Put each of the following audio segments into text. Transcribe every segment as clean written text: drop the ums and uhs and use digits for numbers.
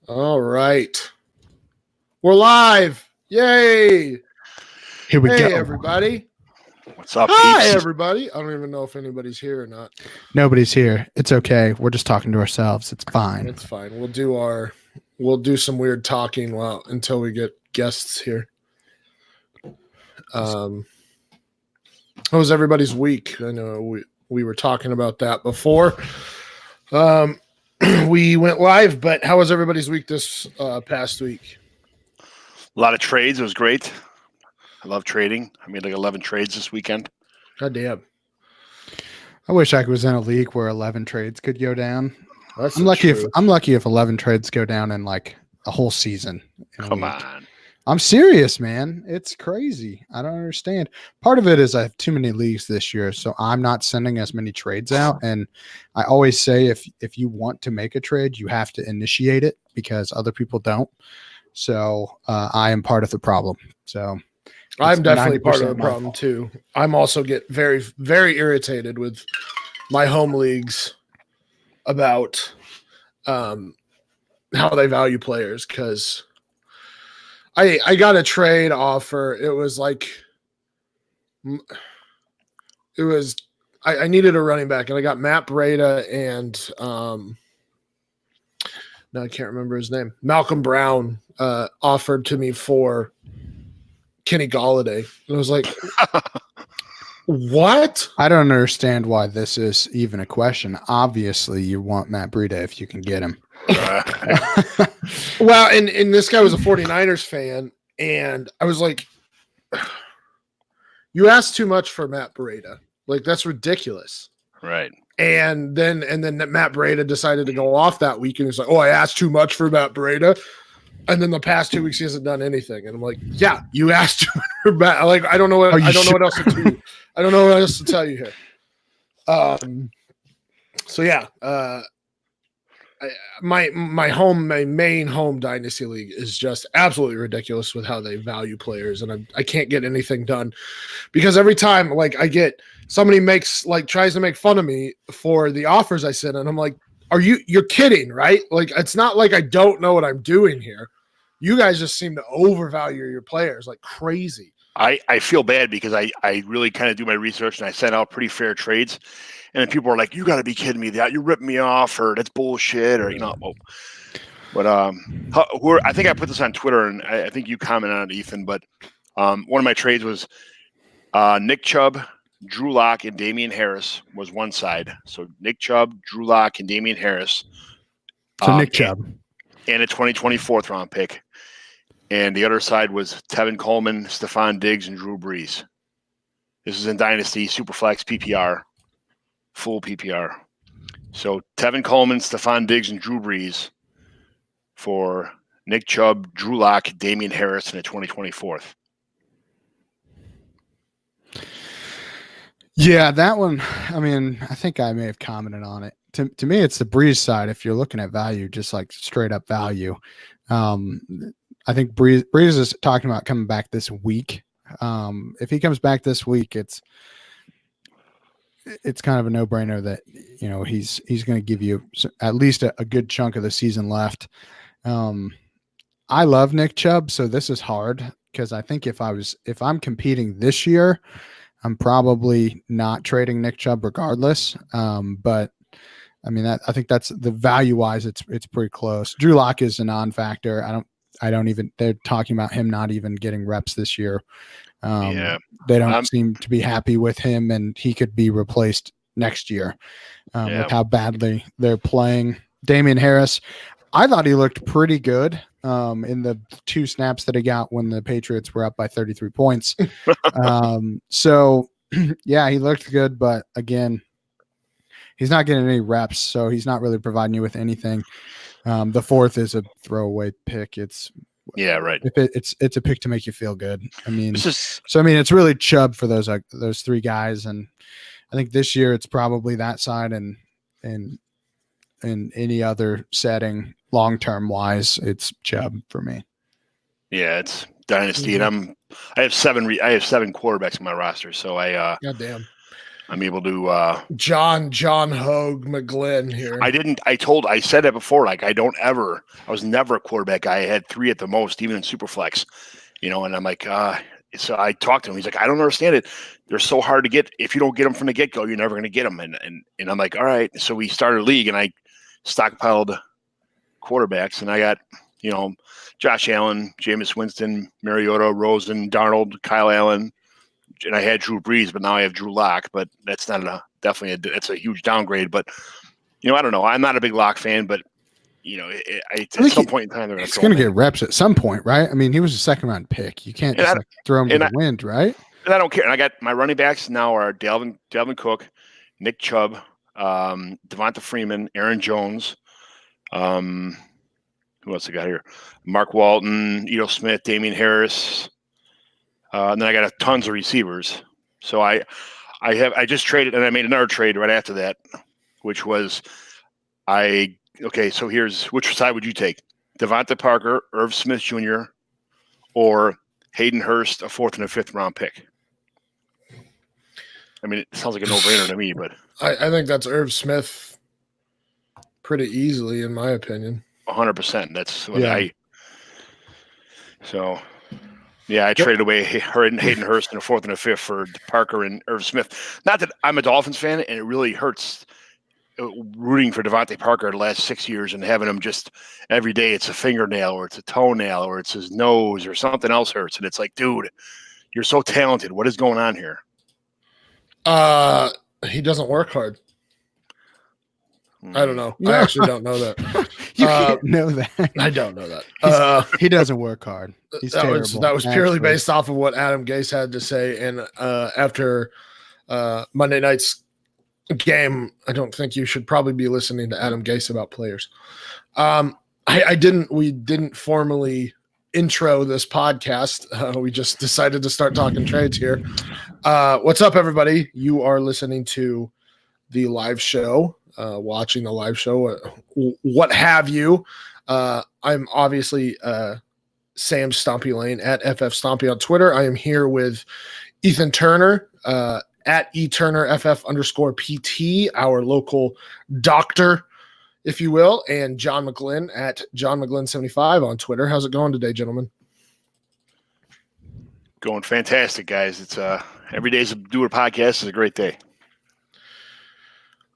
All right. We're live. Yay. Here we go. Hey, everybody. What's up, Hi, peeps? everybody. I don't even know if anybody's here or not. Nobody's here. It's okay. We're just talking to ourselves. It's fine. It's fine. We'll do some weird talking until we get guests here. How was everybody's week? I know we were talking about that before. We went live, but how was everybody's week this past week? A lot of trades. It was great. I love trading. I made like 11 trades this weekend. God damn. I wish I was in a league where 11 trades could go down. That's I'm lucky if 11 trades go down in like a whole season. Come on. I'm serious, man. It's crazy. I don't understand. Part of it is I have too many leagues this year, so I'm not sending as many trades out. And I always say if you want to make a trade, you have to initiate it because other people don't. So I am part of the problem. So I'm definitely part of the problem too. I'm also get very, very irritated with my home leagues about how they value players because I got a trade offer. It was like I needed a running back and I got Matt Breida and no, I can't remember his name. Malcolm Brown offered to me for Kenny Golladay. And I was like, what? I don't understand why this is even a question. Obviously, you want Matt Breida if you can get him. Well, and this guy was a 49ers fan, and I was like, you asked too much for Matt Breida. Like, that's ridiculous. Right. And then Matt Breida decided to go off that week, and he's like, oh, I asked too much for Matt Breida. And then the past 2 weeks, he hasn't done anything. And I'm like, yeah, you asked too much for Matt. Like, I don't know what else to tell you. I don't know what else to tell you here. So yeah, my main home dynasty league is just absolutely ridiculous with how they value players, and I can't get anything done because every time like I get somebody tries to make fun of me for the offers I send, and I'm like, you're kidding, right? Like, it's not like I don't know what I'm doing here. You guys just seem to overvalue your players like crazy. I feel bad because I really kind of do my research and I send out pretty fair trades. And then people are like, you got to be kidding me. That you're ripping me off or that's bullshit or, But I think I put this on Twitter and I think you commented on it, Ethan. But one of my trades was Nick Chubb, Drew Lock, and Damian Harris was one side. So Nick Chubb, Drew Lock, and Damian Harris. So Nick Chubb. And a 2024 round pick. And the other side was Tevin Coleman, Stephon Diggs, and Drew Brees. This is in Dynasty, Superflex, PPR, full PPR. So Tevin Coleman, Stephon Diggs, and Drew Brees for Nick Chubb, Drew Lock, Damian Harris, and a 2024. Yeah, that one, I mean, I think I may have commented on it. To me, it's the Breeze side. If you're looking at value, just like straight up value. I think Breeze is talking about coming back this week. If he comes back this week, it's kind of a no-brainer that, he's going to give you at least a good chunk of the season left. I love Nick Chubb, so this is hard because I think if I'm competing this year, I'm probably not trading Nick Chubb regardless. But I mean, I think that's the value wise, it's pretty close. Drew Lock is a non-factor. They're talking about him not even getting reps this year. They don't seem to be happy with him, and he could be replaced next year with how badly they're playing. Damian Harris, I thought he looked pretty good in the 2 snaps that he got when the Patriots were up by 33 points. So, yeah, he looked good, but again, he's not getting any reps, so he's not really providing you with anything. The 4th is a throwaway pick. It's right. It's a pick to make you feel good. I mean, it's really Chubb for those 3 guys, and I think this year it's probably that side, and in any other setting, long term wise, it's Chubb for me. Yeah, it's Dynasty, and I have 7 quarterbacks in my roster, so goddamn. I'm able to. John Hogue McGlynn here. I said it before. Like I was never a quarterback guy. I had 3 at the most, even in Superflex. And I'm like, so I talked to him. He's like, I don't understand it. They're so hard to get. If you don't get them from the get go, you're never going to get them. And I'm like, all right. So we started a league, and I stockpiled quarterbacks, and I got Josh Allen, Jameis Winston, Mariota, Rosen, Darnold, Kyle Allen, and I had Drew Brees, but now I have Drew Lock. But that's not that's a huge downgrade. But I don't know. I'm not a big Lock fan, but at some point in time, they're going to get reps at some point, right? I mean, he was a 2nd-round pick. You can't just throw him to the wind, right? And I don't care. And I got my running backs now are Dalvin Cook, Nick Chubb, Devonta Freeman, Aaron Jones. Who else I got here? Mark Walton, Edo Smith, Damian Harris. And then I got tons of receivers. So I just traded, and I made another trade right after that, which was so here's which side would you take? Devonta Parker, Irv Smith Jr., or Hayden Hurst, a 4th and a 5th round pick? I mean, it sounds like a no-brainer to me, but I think that's Irv Smith pretty easily, in my opinion. 100%. That's what I traded away Hayden Hurst in a 4th and a 5th for Parker and Irv Smith. Not that I'm a Dolphins fan, and it really hurts rooting for Devontae Parker the last 6 years and having him just every day it's a fingernail or it's a toenail or it's his nose or something else hurts. And it's like, dude, you're so talented. What is going on here? He doesn't work hard. I don't know. I actually don't know that. You can't know that. I don't know that. He doesn't work hard. He's terrible. That was purely based off of what Adam Gase had to say. And after Monday night's game, I don't think you should probably be listening to Adam Gase about players. We didn't formally intro this podcast. We just decided to start talking trades here. What's up, everybody? You are listening to the live show, watching the live show, what have you. I'm obviously Sam Stompy Lane at FF Stompy on Twitter. I am here with Ethan Turner, at eTurnerFF_PT, our local doctor, if you will, and John McGlynn at JohnMcGlynn75 on Twitter. How's it going today, gentlemen? Going fantastic, guys. It's every day's do a podcast is a great day.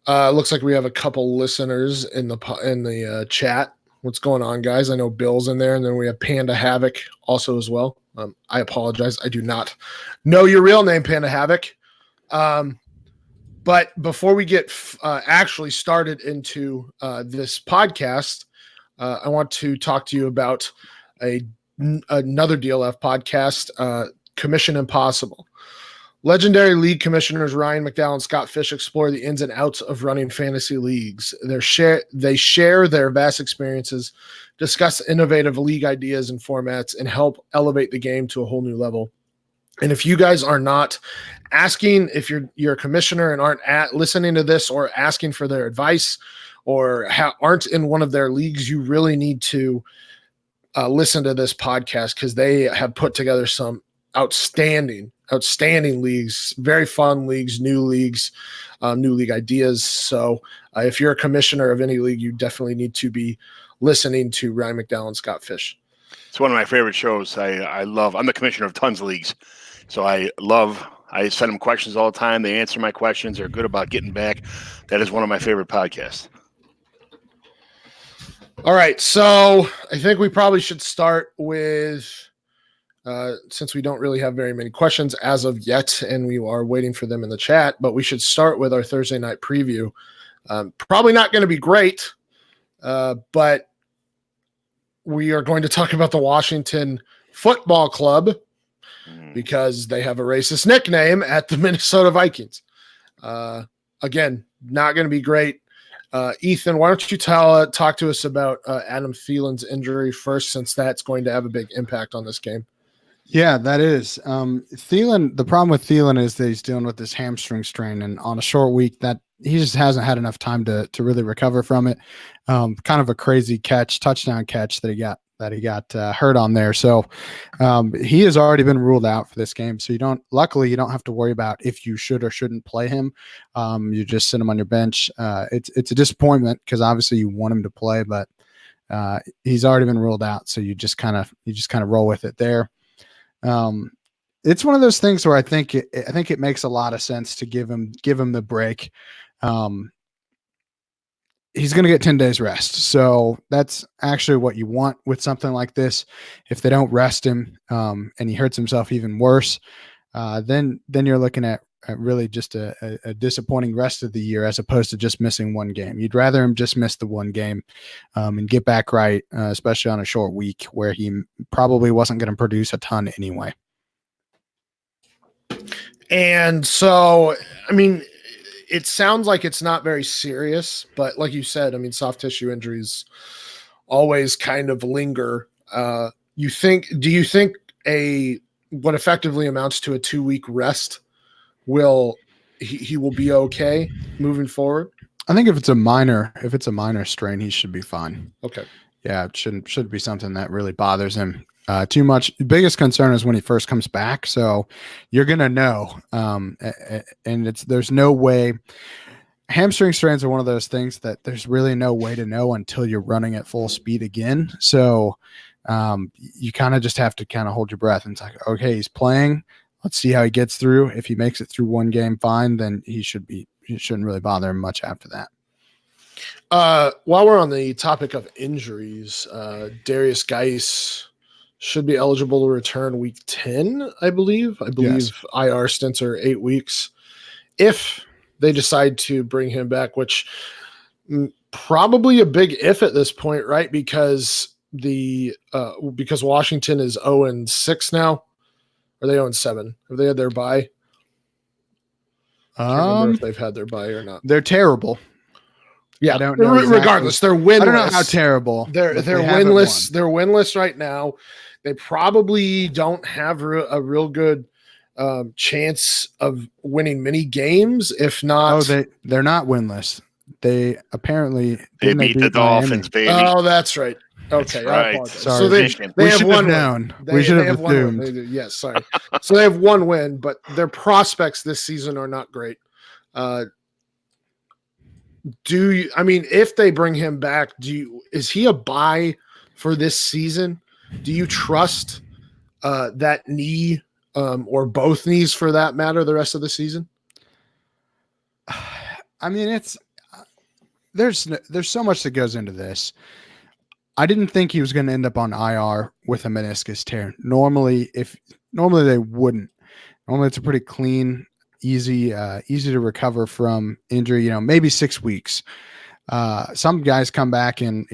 Looks like we have a couple listeners in the chat. What's going on, guys? I know Bill's in there, and then we have Panda Havoc also as well. I apologize. I do not know your real name, Panda Havoc. But before we get actually started into this podcast, I want to talk to you about another DLF podcast, Commission Impossible. Legendary league commissioners Ryan McDowell and Scott Fish explore the ins and outs of running fantasy leagues. They share their vast experiences, discuss innovative league ideas and formats, and help elevate the game to a whole new level. And if you guys are not asking, if you're a commissioner and aren't listening to this or asking for their advice or aren't in one of their leagues, you really need to listen to this podcast because they have put together some outstanding leagues, very fun leagues, new league ideas. So if you're a commissioner of any league, you definitely need to be listening to Ryan McDowell and Scott Fish. It's one of my favorite shows. I'm the commissioner of tons of leagues. So I send them questions all the time. They answer my questions. They're good about getting back. That is one of my favorite podcasts. All right. So I think we probably should start with, since we don't really have very many questions as of yet, and we are waiting for them in the chat, but we should start with our Thursday night preview. Probably not going to be great, but we are going to talk about the Washington Football Club because they have a racist nickname at the Minnesota Vikings. Again, not going to be great. Ethan, why don't you talk to us about Adam Thielen's injury first, since that's going to have a big impact on this game. Yeah, that is. Thielen, the problem with Thielen is that he's dealing with this hamstring strain, and on a short week that he just hasn't had enough time to really recover from it. Kind of a crazy touchdown catch that that he got hurt on there. So he has already been ruled out for this game. So luckily you don't have to worry about if you should or shouldn't play him. You just sit him on your bench. It's a disappointment because obviously you want him to play, but he's already been ruled out. So you just kind of roll with it there. It's one of those things where I think it makes a lot of sense to give him the break. He's going to get 10 days rest. So that's actually what you want with something like this. If they don't rest him and he hurts himself even worse, then you're looking at really just a disappointing rest of the year as opposed to just missing one game. You'd rather him just miss the one game and get back right, especially on a short week where he probably wasn't going to produce a ton anyway. And so, I mean, it sounds like it's not very serious, but like you said, I mean, soft tissue injuries always kind of linger. Do you think what effectively amounts to a 2-week rest he will be okay moving forward? I think if it's a minor strain, he should be fine. Okay. Yeah, it should be something that really bothers him too much. The biggest concern is when he first comes back. So you're going to know. And there's no way. Hamstring strains are one of those things that there's really no way to know until you're running at full speed again. So you kind of just have to kind of hold your breath. And it's like, okay, he's playing. Let's see how he gets through. If he makes it through one game, fine, then it shouldn't really bother him much after that. While we're on the topic of injuries, Darius Geis should be eligible to return week 10, I believe. Yes. IR stints are 8 weeks. If they decide to bring him back, which probably a big if at this point, right? Because Washington is 0-6 now. Are they 0-7? Have they had their bye? I can't remember if they've had their bye or not. They're terrible. Yeah, I don't know regardless, they're winless. I don't know how terrible. They're winless. They're winless right now. They probably don't have a real good chance of winning many games. If not, they're not winless. They apparently they beat the Dolphins, baby. Oh, that's right. Okay, that's right. I apologize. Sorry. So they have one win. We should have assumed. Yes, sorry. So they have one win, but their prospects this season are not great. If they bring him back, is he a buy for this season? Do you trust that knee or both knees for that matter the rest of the season? I mean, there's so much that goes into this. I didn't think he was going to end up on IR with a meniscus tear. Normally they wouldn't. Normally it's a pretty clean, easy to recover from injury. Maybe 6 weeks. Some guys come back and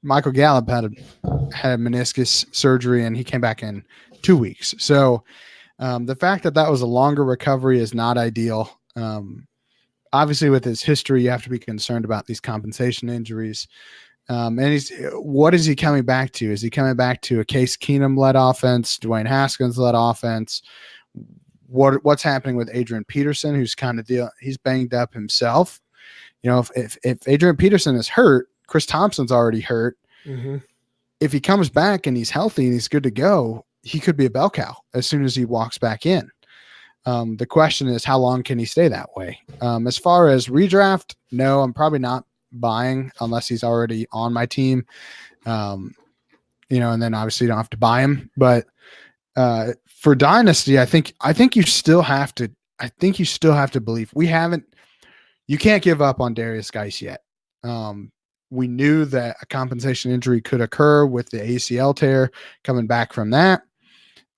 Michael Gallup had a meniscus surgery and he came back in 2 weeks. So the fact that was a longer recovery is not ideal. Obviously, with his history, you have to be concerned about these compensation injuries. And what is he coming back to? Is he coming back to a Case Keenum-led offense, Dwayne Haskins-led offense? What's happening with Adrian Peterson, who's he's banged up himself? If Adrian Peterson is hurt, Chris Thompson's already hurt. Mm-hmm. If he comes back and he's healthy and he's good to go, he could be a bell cow as soon as he walks back in. The question is, how long can he stay that way? As far as redraft, no, I'm probably not buying unless he's already on my team. And then obviously you don't have to buy him. But for Dynasty, I think you still have to believe. You can't give up on Darius Geis yet. We knew that a compensation injury could occur with the ACL tear coming back from that.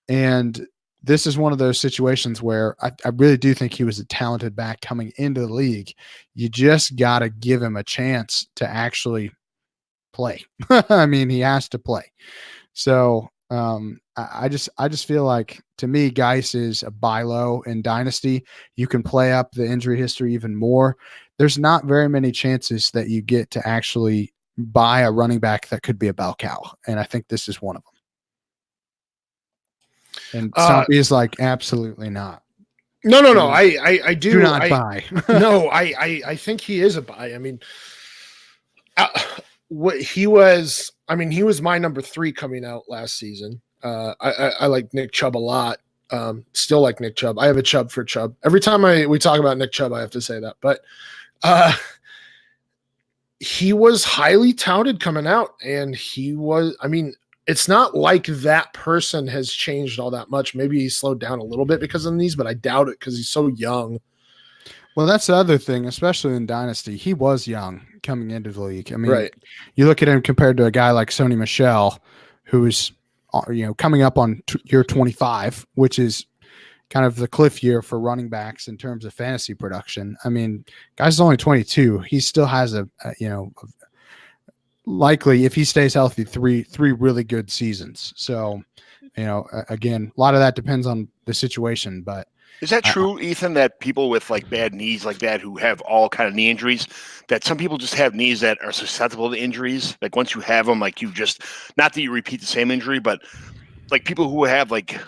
And this is one of those situations where I really do think he was a talented back coming into the league. You just got to give him a chance to actually play. I mean, he has to play. So I just feel like, to me, Geis is a buy low in Dynasty. You can play up the injury history even more. There's not very many chances that you get to actually buy a running back that could be a bell cow. And I think this is one of them. And Stumpy is like, absolutely not. No. I do not buy. No, I think he is a buy. I mean, what he was, I mean, he was my number 3 coming out last season. I like Nick Chubb a lot. Still like Nick Chubb. I have a Chubb for Chubb. Every time we talk about Nick Chubb, I have to say that. But he was highly touted coming out, and he was, I mean, it's not like that person has changed all that much. Maybe he slowed down a little bit because of the knees, but I doubt it because he's so young. Well, that's the other thing, especially in Dynasty. He was young coming into the league. I mean, Right. You look at him compared to a guy like Sony Michel, who's coming up on year 25, which is kind of the cliff year for running backs in terms of fantasy production. I mean, guy's only 22. He still has likely, if he stays healthy, three really good seasons. So, again, a lot of that depends on the situation, but is that true, Ethan, that people with like bad knees like that who have all kind of knee injuries, that some people just have knees that are susceptible to injuries? Like once you have them, like you just, not that you repeat the same injury, but like people who have like,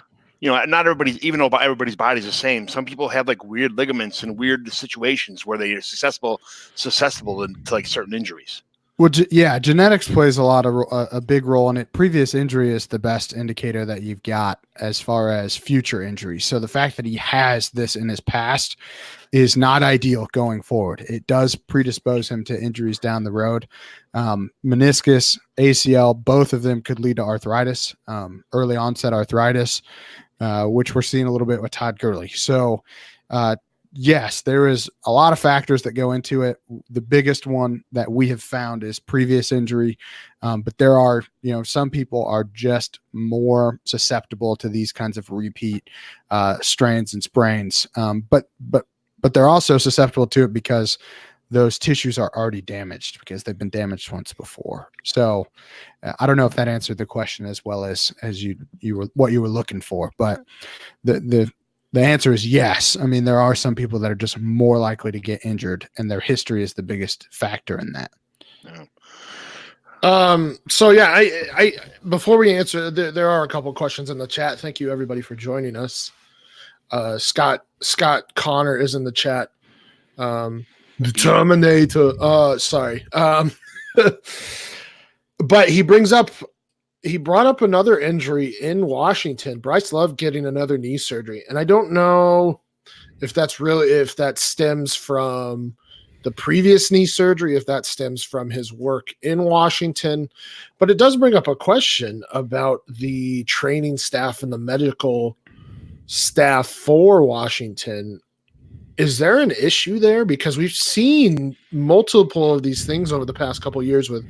not everybody's, even though everybody's body's the same, some people have like weird ligaments and weird situations where they are susceptible to like certain injuries. Well, yeah, genetics plays a big role in it. Previous injury is the best indicator that you've got as far as future injuries. So the fact that he has this in his past is not ideal going forward. It does predispose him to injuries down the road. Meniscus, ACL, both of them could lead to arthritis, early onset arthritis, which we're seeing a little bit with Todd Gurley. So, yes, there is a lot of factors that go into it. The biggest one that we have found is previous injury. But there are, some people are just more susceptible to these kinds of repeat strains and sprains. But they're also susceptible to it because those tissues are already damaged because they've been damaged once before. So I don't know if that answered the question as well as you were what you were looking for, but the answer is yes. I mean, there are some people that are just more likely to get injured, and their history is the biggest factor in that. Yeah. So yeah, I before we answer, there are a couple questions in the chat. Thank you everybody for joining us. Scott Connor is in the chat. The Terminator. Sorry. But he brought up another injury in Washington. Bryce Love getting another knee surgery. And I don't know if that stems from the previous knee surgery, if that stems from his work in Washington. But it does bring up a question about the training staff and the medical staff for Washington. Is there an issue there? Because we've seen multiple of these things over the past couple of years with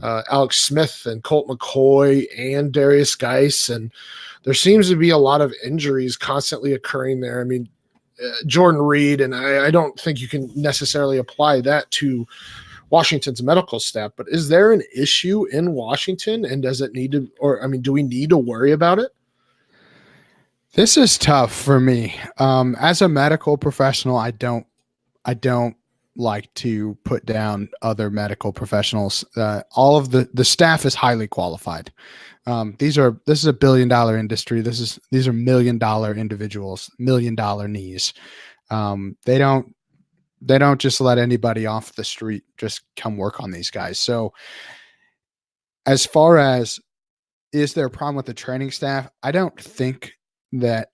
Alex Smith and Colt McCoy and Darius Geis, and there seems to be a lot of injuries constantly occurring there. I mean, Jordan Reed, and I don't think you can necessarily apply that to Washington's medical staff, but is there an issue in Washington, and does it need to, or I mean, do we need to worry about it? This is tough for me. As a medical professional, I don't like to put down other medical professionals. All of the staff is highly qualified. This is a $1 billion industry. These are $1 million individuals, $1 million knees. They don't just let anybody off the street just come work on these guys. So as far as, is there a problem with the training staff? I don't think that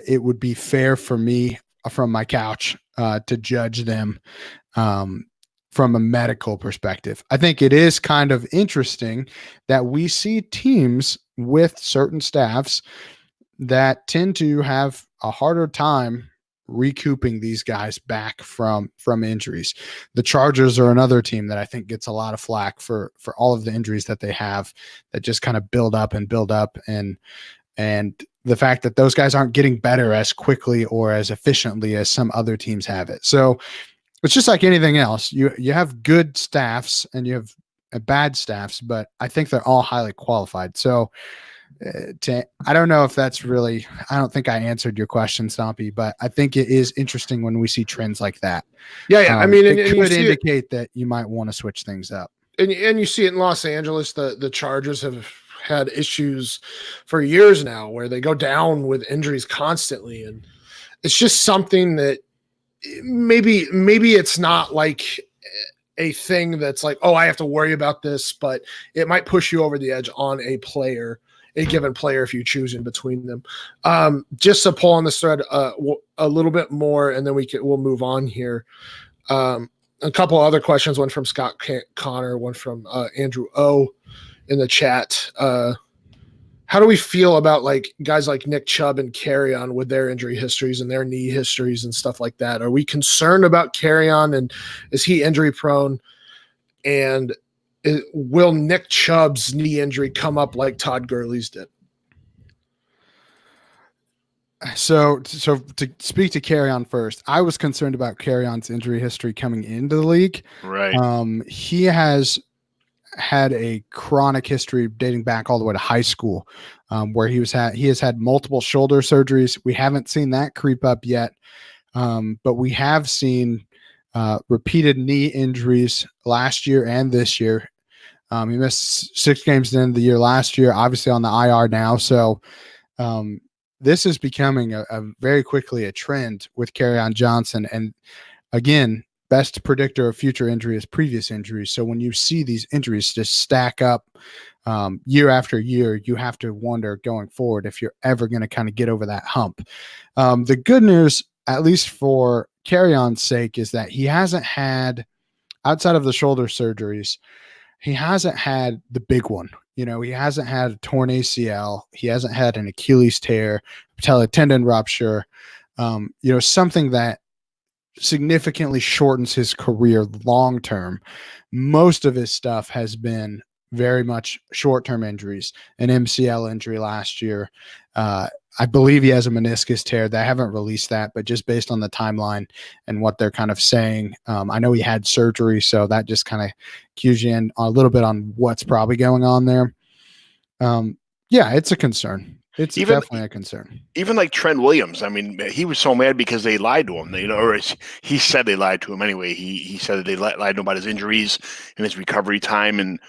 it would be fair for me from my couch to judge them from a medical perspective. I think it is kind of interesting that we see teams with certain staffs that tend to have a harder time recouping these guys back from injuries. The Chargers are another team that I think gets a lot of flack for all of the injuries that they have that just kind of build up and the fact that those guys aren't getting better as quickly or as efficiently as some other teams have it. So it's just like anything else. You have good staffs and you have bad staffs, but I think they're all highly qualified. So I don't know if that's really, I don't think I answered your question, Stompy, but I think it is interesting when we see trends like that. Yeah. I mean, it could indicate that you might want to switch things up. And you see it in Los Angeles. The Chargers have had issues for years now where they go down with injuries constantly, and it's just something that maybe it's not like a thing that's like, oh, I have to worry about this, but it might push you over the edge on a given player if you choose in between them. Just to pull on this thread a little bit more, and then we'll move on here. A couple other questions, one from Scott Connor, one from Andrew O in the chat. How do we feel about like guys like Nick Chubb and Kerryon with their injury histories and their knee histories and stuff like that? Are we concerned about Kerryon, and is he injury prone? And will Nick Chubb's knee injury come up like Todd Gurley's did? So to speak to Kerryon first, I was concerned about Kerryon's injury history coming into the league. Right. He has had a chronic history dating back all the way to high school, where he has had multiple shoulder surgeries. We haven't seen that creep up yet, but we have seen repeated knee injuries last year and this year. He missed 6 games at the end of the year last year, obviously on the IR now. So this is becoming a very quickly a trend with Kerryon Johnson. And again, best predictor of future injury is previous injuries. So when you see these injuries just stack up year after year, you have to wonder going forward if you're ever going to kind of get over that hump. The good news, at least for Kerryon's sake, is that he hasn't had, outside of the shoulder surgeries, he hasn't had the big one. You know, he hasn't had a torn ACL. He hasn't had an Achilles tear, patellar tendon rupture, something that significantly shortens his career long term. Most of his stuff has been very much short-term injuries. An MCL injury last year. I believe he has a meniscus tear. They haven't released that, but just based on the timeline and what they're kind of saying, I know he had surgery, so that just kind of cues you in a little bit on what's probably going on there. Yeah, it's a concern. It's definitely a concern. Even like Trent Williams, I mean, he was so mad because they lied to him. Or he said they lied to him anyway. He said that they lied to him about his injuries and his recovery time, and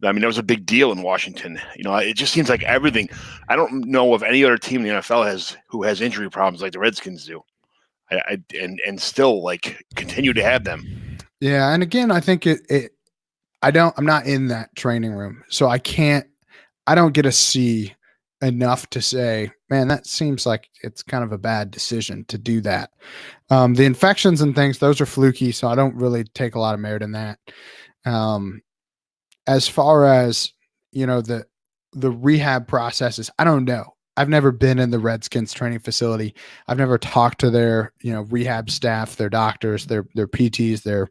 I mean, that was a big deal in Washington. It just seems like everything. I don't know of any other team in the NFL who has injury problems like the Redskins do, and still like continue to have them. Yeah, and again, I think I'm not in that training room, so I don't get to see enough to say, man, that seems like it's kind of a bad decision to do that. The infections and things, those are fluky, so I don't really take a lot of merit in that. As far as, the rehab processes, I don't know. I've never been in the Redskins training facility. I've never talked to their, rehab staff, their doctors, their PTs, their,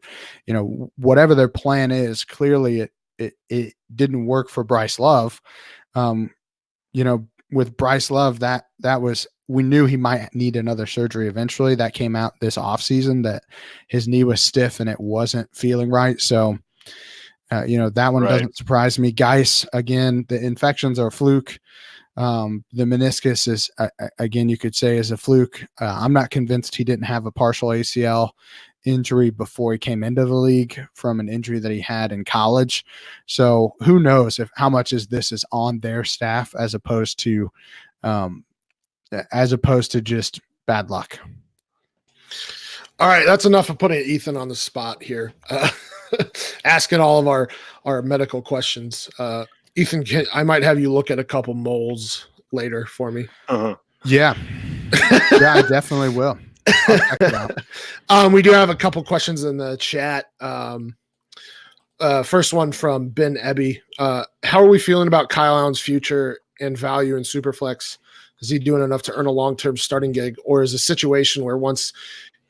whatever their plan is. Clearly it didn't work for Bryce Love. With Bryce Love, we knew he might need another surgery eventually. That came out this offseason that his knee was stiff and it wasn't feeling right. So, that one doesn't surprise me. Geis, again, the infections are a fluke. The meniscus is, again, you could say is a fluke. I'm not convinced he didn't have a partial ACL injury before he came into the league from an injury that he had in college. So who knows how much this is on their staff as opposed to just bad luck. All right, that's enough of putting Ethan on the spot here. Asking all of our medical questions. Ethan, I might have you look at a couple moles later for me. Uh-huh. Yeah. Yeah, I definitely will. I'll check it out. We do have a couple questions in the chat. First one from Ben Ebby. How are we feeling about Kyle Allen's future and value in Superflex? Is he doing enough to earn a long-term starting gig, or is a situation where once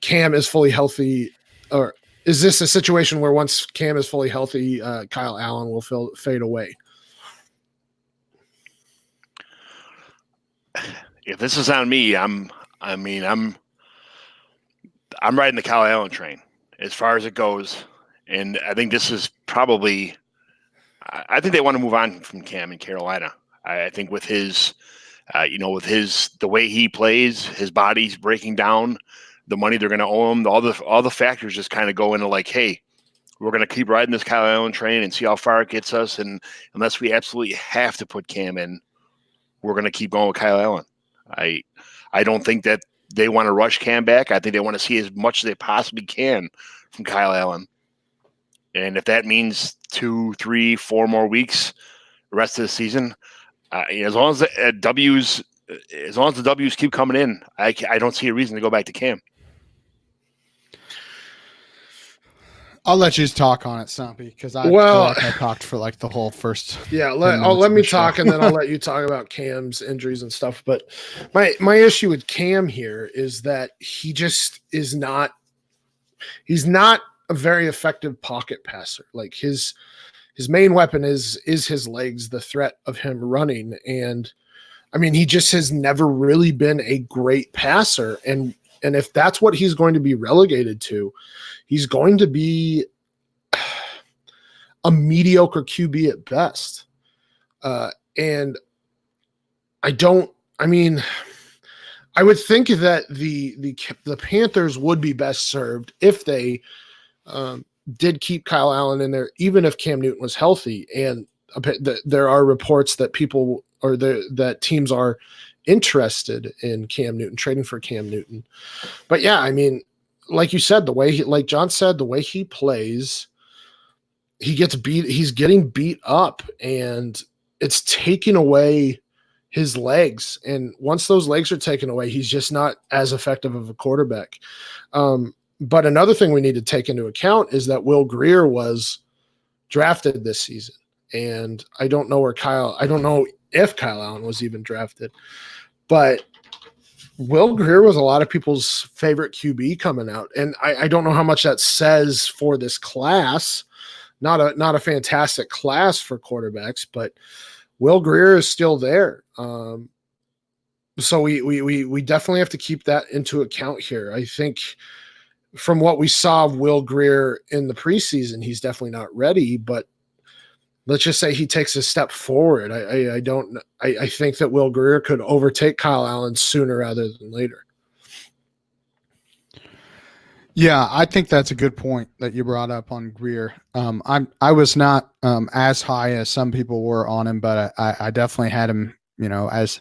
Cam is fully healthy, or is this a situation where once Cam is fully healthy, Kyle Allen will fade away? If this is on me, I'm riding the Kyle Allen train as far as it goes, and I think this is probably. I think they want to move on from Cam in Carolina. I think with his, the way he plays, his body's breaking down, the money they're going to owe him, all the factors just kind of go into like, hey, we're going to keep riding this Kyle Allen train and see how far it gets us, and unless we absolutely have to put Cam in, we're going to keep going with Kyle Allen. I don't think that they want to rush Cam back. I think they want to see as much as they possibly can from Kyle Allen. And if that means 2, 3, 4 more weeks, the rest of the season, as long as the W's keep coming in, I don't see a reason to go back to Cam. I'll let you talk on it, Stumpy, because I feel like I talked for like the whole first. Yeah, let me talk, and then I'll let you talk about Cam's injuries and stuff. But my issue with Cam here is that he just is not. He's not a very effective pocket passer. Like his main weapon is his legs, the threat of him running, and I mean he just has never really been a great passer. And if that's what he's going to be relegated to, he's going to be a mediocre QB at best. And I would think that the Panthers would be best served if they did keep Kyle Allen in there, even if Cam Newton was healthy. And there are reports that that teams are interested in Cam Newton, trading for Cam Newton. But yeah, I mean, like you said, like John said, the way he plays, he gets beat. He's getting beat up, and it's taking away his legs. And once those legs are taken away, he's just not as effective of a quarterback. But another thing we need to take into account is that Will Grier was drafted this season. And I don't know if Kyle Allen was even drafted, but Will Grier was a lot of people's favorite QB coming out. And I don't know how much that says for this class. Not a fantastic class for quarterbacks, but Will Grier is still there. So we definitely have to keep that into account here. I think from what we saw of Will Grier in the preseason, he's definitely not ready, but let's just say he takes a step forward. I think that Will Grier could overtake Kyle Allen sooner rather than later. Yeah, I think that's a good point that you brought up on Grier. I was not as high as some people were on him, but I definitely had him, as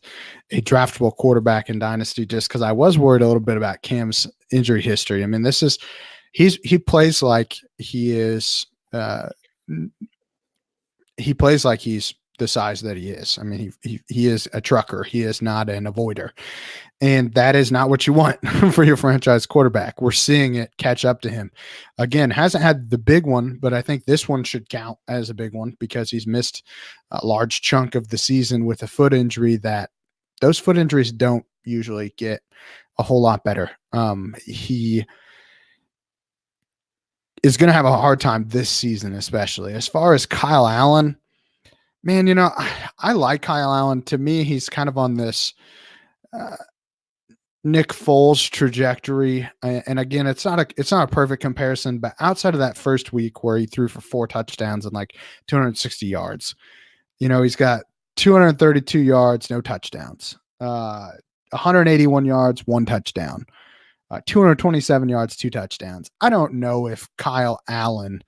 a draftable quarterback in Dynasty, just because I was worried a little bit about Cam's injury history. I mean, he plays like he is. He plays like he's the size that he is. I mean, he is a trucker. He is not an avoider. And that is not what you want for your franchise quarterback. We're seeing it catch up to him. Again, hasn't had the big one, but I think this one should count as a big one because he's missed a large chunk of the season with a foot injury that those foot injuries don't usually get a whole lot better. He is going to have a hard time this season, especially. As far as Kyle Allen, man, I like Kyle Allen. To me, he's kind of on this Nick Foles trajectory. And again, it's not a perfect comparison, but outside of that first week where he threw for 4 touchdowns and like 260 yards, he's got 232 yards, no touchdowns, 181 yards, 1 touchdown, 227 yards, 2 touchdowns. I don't know if Kyle Allen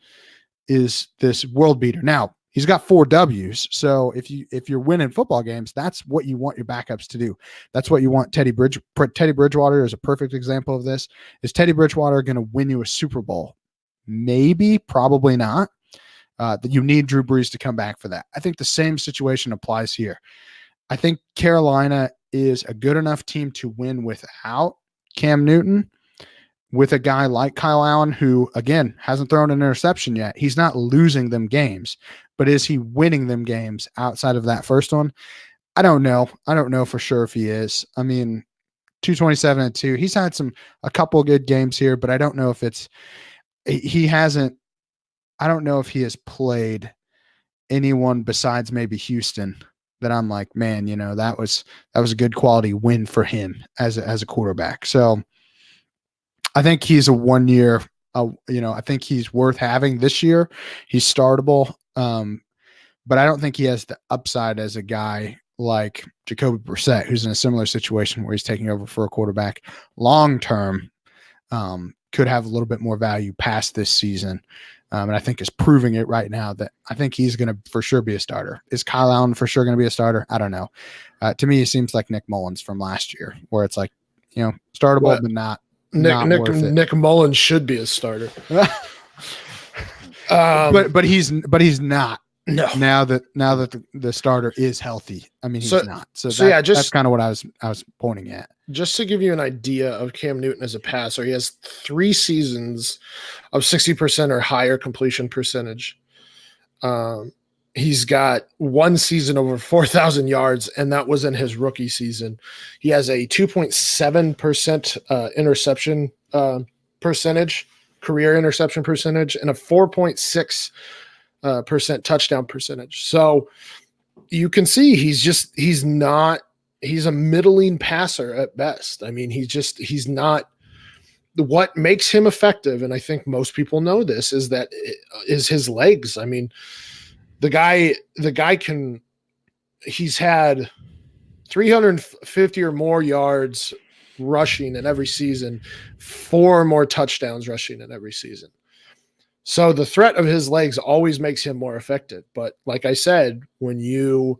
is this world beater. Now, he's got 4 W's. So if you're winning football games, that's what you want your backups to do. That's what you want. Teddy Bridgewater is a perfect example of this. Is Teddy Bridgewater going to win you a Super Bowl? Maybe, probably not. That you need Drew Brees to come back for that. I think the same situation applies here. I think Carolina is a good enough team to win without Cam Newton, with a guy like Kyle Allen, who, again, hasn't thrown an interception yet. He's not losing them games, but is he winning them games outside of that first one? I don't know. I don't know for sure if he is. I mean, 227-2. He's had a couple of good games here, but I don't know if I don't know if he has played anyone besides maybe Houston that I'm like, man, that was a good quality win for him as a quarterback. So I think he's a 1 year, I think he's worth having this year. He's startable. But I don't think he has the upside as a guy like Jacoby Brissett, who's in a similar situation where he's taking over for a quarterback long-term, could have a little bit more value past this season. And I think is proving it right now that I think he's going to for sure be a starter. Is Kyle Allen for sure going to be a starter? I don't know. To me, he seems like Nick Mullins from last year, where it's like, startable, but not worth it. Nick Mullins should be a starter. But he's not. No. Now that the starter is healthy, I mean, he's not. So that's kind of what I was pointing at. Just to give you an idea of Cam Newton as a passer, he has 3 seasons of 60% or higher completion percentage. He's got 1 season over 4,000 yards, and that was in his rookie season. He has a 2.7% interception percentage, career interception percentage, and a 4.6% touchdown percentage. So you can see he's a middling passer at best. I mean, he's not. What makes him effective, and I think most people know this, is his legs. I mean, the guy he's had 350 or more yards rushing in every season, 4 or more touchdowns rushing in every season. So the threat of his legs always makes him more effective. But like I said, when you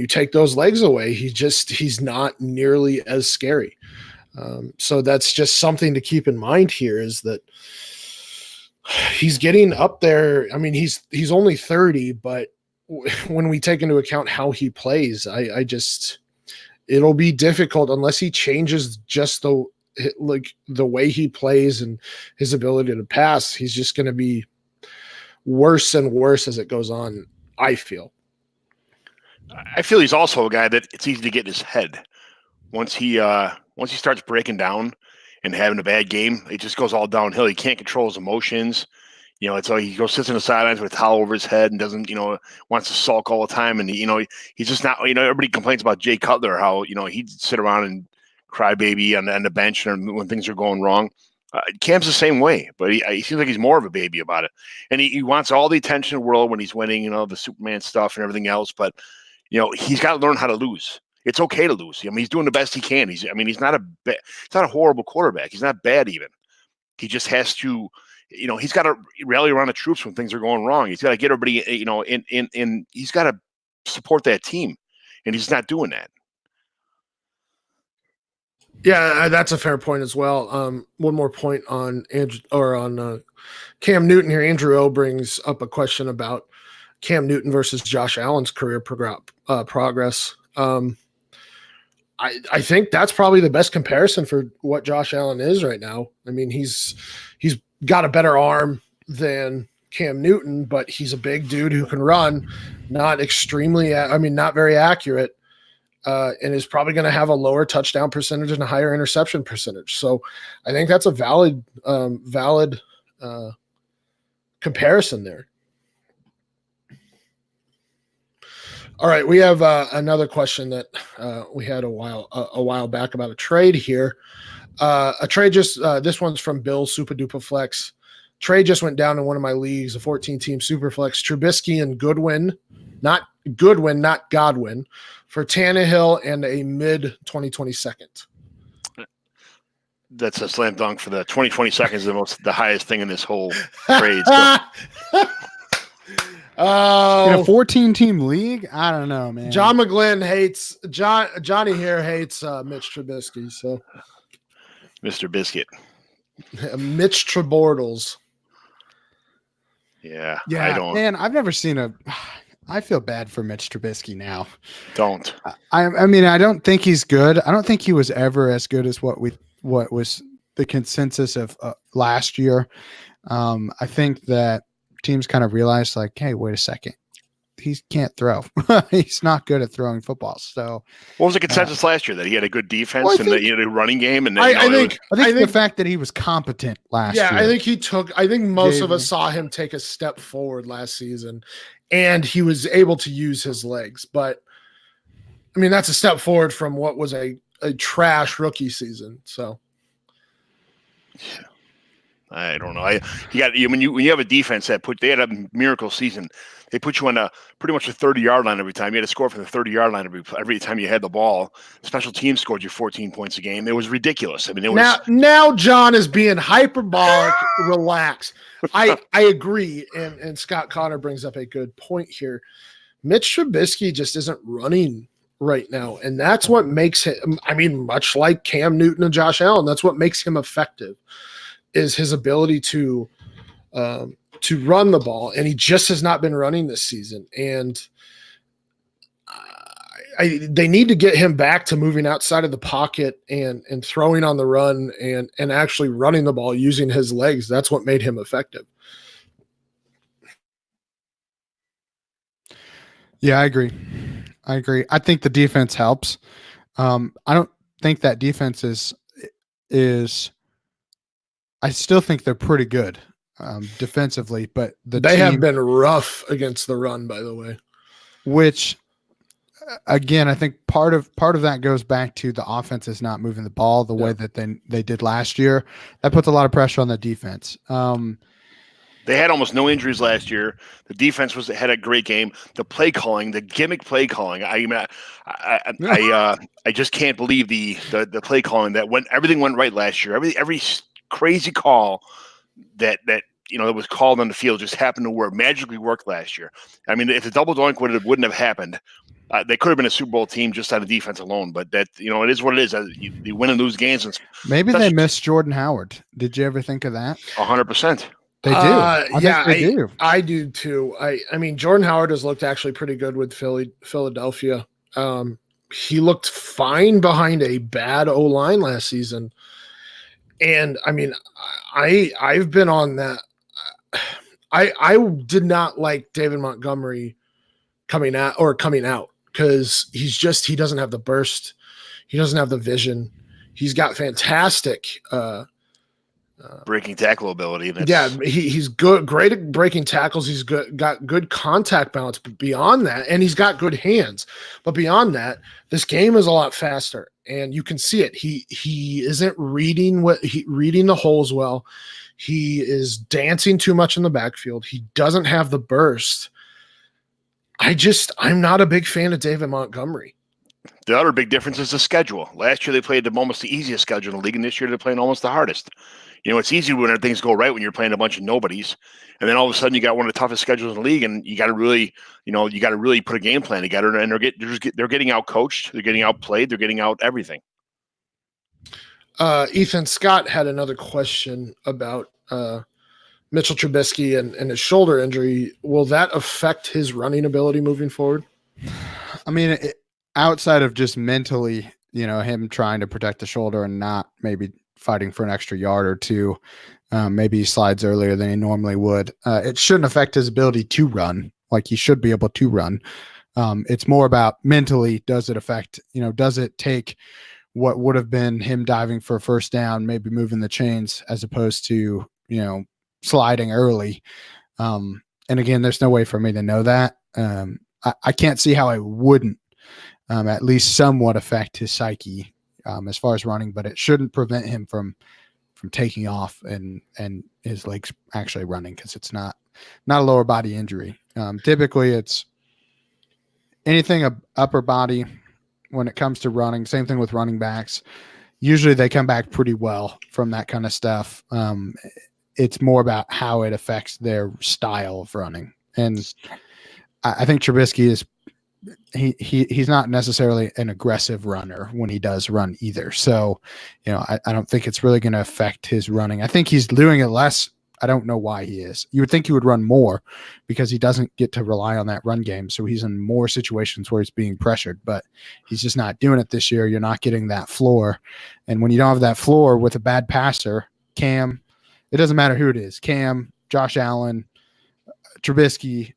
take those legs away, he's not nearly as scary. So that's just something to keep in mind here, is that he's getting up there. I mean, he's only 30, but when we take into account how he plays, it'll be difficult unless he changes just the way he plays and his ability to pass. He's just going to be worse and worse as it goes on, I feel. I feel he's also a guy that it's easy to get in his head. Once he starts breaking down and having a bad game, it just goes all downhill. He can't control his emotions. It's like he sits in the sidelines with a towel over his head and doesn't, wants to sulk all the time. And, he's just not, everybody complains about Jay Cutler, how, he'd sit around and cry baby on the bench when things are going wrong. Cam's the same way, but he seems like he's more of a baby about it. And he wants all the attention in the world when he's winning, the Superman stuff and everything else. But, he's got to learn how to lose. It's okay to lose. I mean, he's doing the best he can. He's not a horrible quarterback. He's not bad even. He just has to, he's got to rally around the troops when things are going wrong. He's got to get everybody, he's got to support that team, and he's not doing that. Yeah, that's a fair point as well. One more point on Cam Newton here. Andrew O brings up a question about Cam Newton versus Josh Allen's career progress. I think that's probably the best comparison for what Josh Allen is right now. I mean, he's got a better arm than Cam Newton, but he's a big dude who can run, not very accurate, and is probably going to have a lower touchdown percentage and a higher interception percentage. So I think that's a valid comparison there. All right, we have another question that we had a while back about a trade here. A trade this one's from Bill Super Duper Flex. Trade just went down in one of my leagues, a 14-team Superflex. Trubisky and Godwin, not Godwin, for Tannehill and a mid-2020 second. That's a slam dunk for the 2020 seconds. The highest thing in this whole trade. So. In a 14-team league, I don't know, man. John McGlynn hates Johnny here hates Mitch Trubisky. So, Mr. Biscuit, Mitch Trebortles. Yeah, I don't. Man, I've never seen I feel bad for Mitch Trubisky now. Don't. I mean, I don't think he's good. I don't think he was ever as good as what was the consensus of last year. I think that teams kind of realized, like, hey, wait a second, he can't throw. He's not good at throwing footballs. So what was the consensus last year? That he had a good defense and that he had a running game? And I think the fact that he was competent last year. Yeah, I think most of us saw him take a step forward last season, and he was able to use his legs. But I mean, that's a step forward from what was a trash rookie season. So I don't know. When you have a defense they had a miracle season. They put you on pretty much the 30-yard line every time. You had to score from the 30-yard line every time you had the ball. Special teams scored you 14 points a game. It was ridiculous. I mean, now John is being hyperbolic. Relax. I agree, and Scott Connor brings up a good point here. Mitch Trubisky just isn't running right now, and that's what makes him. I mean, much like Cam Newton and Josh Allen, that's what makes him effective. Is his ability to to run the ball, and he just has not been running this season. And they need to get him back to moving outside of the pocket and throwing on the run and actually running the ball using his legs. That's what made him effective. Yeah, I agree. I think the defense helps. I don't think that defense is. I still think they're pretty good defensively, but they have been rough against the run, by the way. Which, again, I think part of that goes back to the offense is not moving the ball the way that they did last year. That puts a lot of pressure on the defense. They had almost no injuries last year. The defense had a great game. The play calling, the gimmick play calling. I just can't believe the play calling that everything went right last year. Every crazy call that was called on the field just happened to magically work last year. I mean, if the double doink wouldn't have happened, they could have been a Super Bowl team just on the defense alone. But that it is what it is. You win and lose games. And maybe they missed Jordan Howard. Did you ever think of that? 100%. They do. I do too. I mean, Jordan Howard has looked actually pretty good with Philadelphia. He looked fine behind a bad O-line last season. And I mean, I've been on that. I did not like David Montgomery coming out because he doesn't have the burst. He doesn't have the vision. He's got fantastic breaking tackle ability. He's great at breaking tackles. He's got good contact balance. But beyond that, and he's got good hands. But beyond that, this game is a lot faster, and you can see it. He isn't reading the holes well. He is dancing too much in the backfield. He doesn't have the burst. I'm not a big fan of David Montgomery. The other big difference is the schedule. Last year they played almost the easiest schedule in the league, and this year they're playing almost the hardest. It's easy when things go right when you're playing a bunch of nobodies, and then all of a sudden you got one of the toughest schedules in the league, and you got to really, put a game plan together. And they're getting out coached, they're getting outplayed, they're getting out everything. Ethan Scott had another question about Mitchell Trubisky and his shoulder injury. Will that affect his running ability moving forward? I mean, outside of just mentally, him trying to protect the shoulder and not maybe fighting for an extra yard or two, maybe he slides earlier than he normally would. It shouldn't affect his ability to run. Like, he should be able to run. It's more about mentally, does it affect, does it take what would have been him diving for a first down, maybe moving the chains as opposed to, sliding early. And again, there's no way for me to know that. I can't see how it wouldn't at least somewhat affect his psyche as far as running, but it shouldn't prevent him from taking off and his legs actually running, because it's not a lower body injury. Typically it's anything upper body when it comes to running. Same thing with running backs. Usually they come back pretty well from that kind of stuff. It's more about how it affects their style of running. And I think Trubisky he's not necessarily an aggressive runner when he does run either. So, I don't think it's really going to affect his running. I think he's doing it less. I don't know why he is. You would think he would run more because he doesn't get to rely on that run game. So he's in more situations where he's being pressured, but he's just not doing it this year. You're not getting that floor. And when you don't have that floor with a bad passer, Cam, it doesn't matter who it is, Cam, Josh Allen, Trubisky,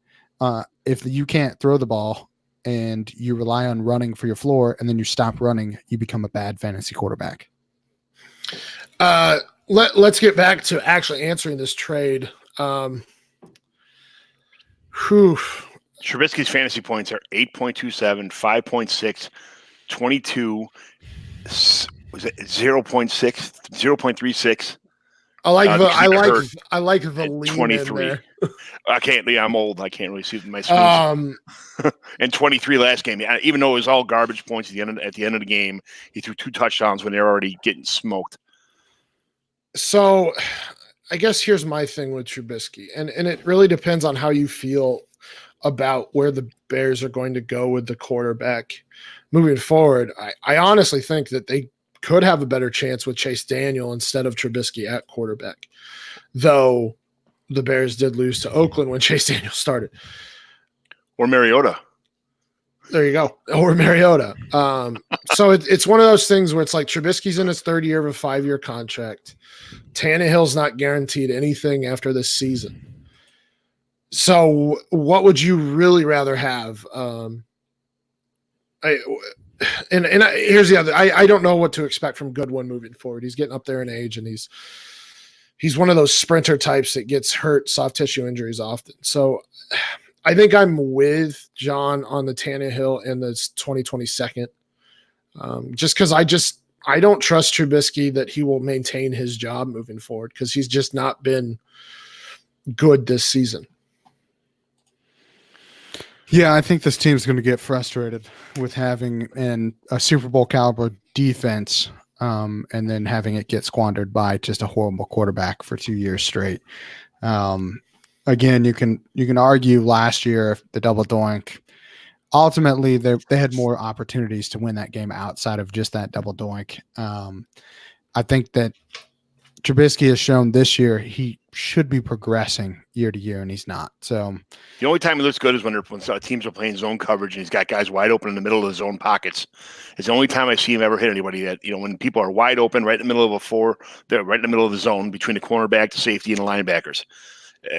if you can't throw the ball and you rely on running for your floor and then you stop running, you become a bad fantasy quarterback. Let's get back to actually answering this trade. Trubisky's fantasy points are 8.27, 5.6, 22, was it 0.6, 0.36. I like the lean 23. in there. I'm old. I can't really see my screen. And 23 last game. Even though it was all garbage points at the end of the game, he threw 2 touchdowns when they were already getting smoked. So, I guess here's my thing with Trubisky, and it really depends on how you feel about where the Bears are going to go with the quarterback moving forward. I honestly think that they could have a better chance with Chase Daniel instead of Trubisky at quarterback. Though, the Bears did lose to Oakland when Chase Daniel started. Or Mariota. There you go. Or Mariota. So it's one of those things where it's like Trubisky's in his third year of a 5-year contract. Tannehill's not guaranteed anything after this season. So what would you really rather have? Here's the other. I don't know what to expect from Goodwin moving forward. He's getting up there in age, and he's one of those sprinter types that gets hurt, soft tissue injuries often. So I think I'm with John on the Tannehill and the 2022nd, just because I don't trust Trubisky that he will maintain his job moving forward because he's just not been good this season. Yeah, I think this team's going to get frustrated with having a Super Bowl caliber defense and then having it get squandered by just a horrible quarterback for 2 years straight. Again, you can argue last year the double doink. Ultimately, they had more opportunities to win that game outside of just that double doink. I think that Trubisky has shown this year he should be progressing year to year, and he's not. So the only time he looks good is when teams are playing zone coverage and he's got guys wide open in the middle of his own pockets. It's the only time I see him ever hit anybody that, when people are wide open right in the middle of a 4, they're right in the middle of the zone between the cornerback, the safety, and the linebackers.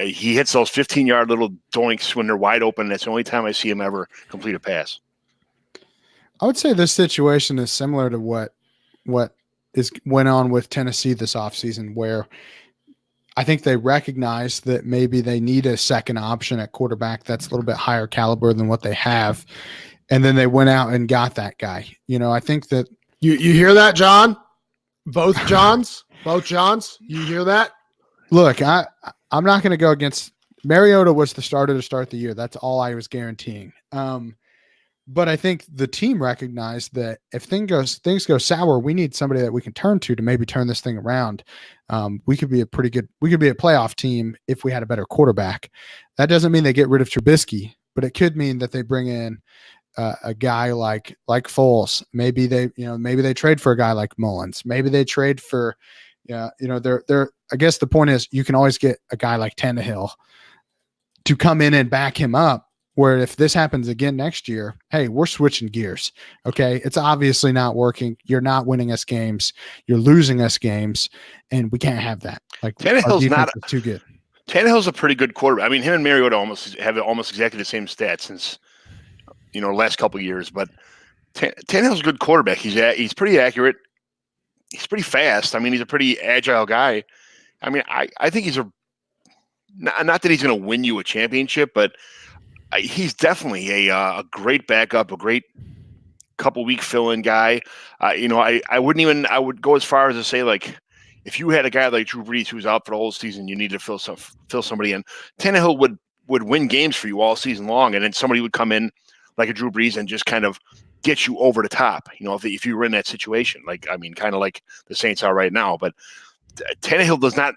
He hits those 15-yard little doinks when they're wide open. That's the only time I see him ever complete a pass. I would say this situation is similar to what went on with Tennessee this offseason, where I think they recognize that maybe they need a second option at quarterback that's a little bit higher caliber than what they have. And then they went out and got that guy. I think that you hear that, John? Both Johns? You hear that? Look, I'm not going to go against Mariota was the starter to start the year. That's all I was guaranteeing. But I think the team recognized that if things go sour, we need somebody that we can turn to maybe turn this thing around. We could be a playoff team if we had a better quarterback. That doesn't mean they get rid of Trubisky, but it could mean that they bring in a guy like Foles. Maybe they trade for a guy like Mullins. Maybe they trade for, I guess the point is you can always get a guy like Tannehill to come in and back him up. Where if this happens again next year, hey, we're switching gears. Okay. It's obviously not working. You're not winning us games. You're losing us games. And we can't have that. Like Tannehill's not too good. Tannehill's a pretty good quarterback. I mean, him and Mariota have almost exactly the same stats since, the last couple of years, but Tannehill's a good quarterback. He's pretty accurate. He's pretty fast. I mean, he's a pretty agile guy. I mean, I think he's not that he's going to win you a championship, but he's definitely a great backup, a great couple-week fill-in guy. I would go as far as to say, like, if you had a guy like Drew Brees who's out for the whole season, you need to fill somebody in. Tannehill would win games for you all season long, and then somebody would come in like a Drew Brees and just kind of get you over the top. If you were in that situation, kind of like the Saints are right now. But Tannehill does not.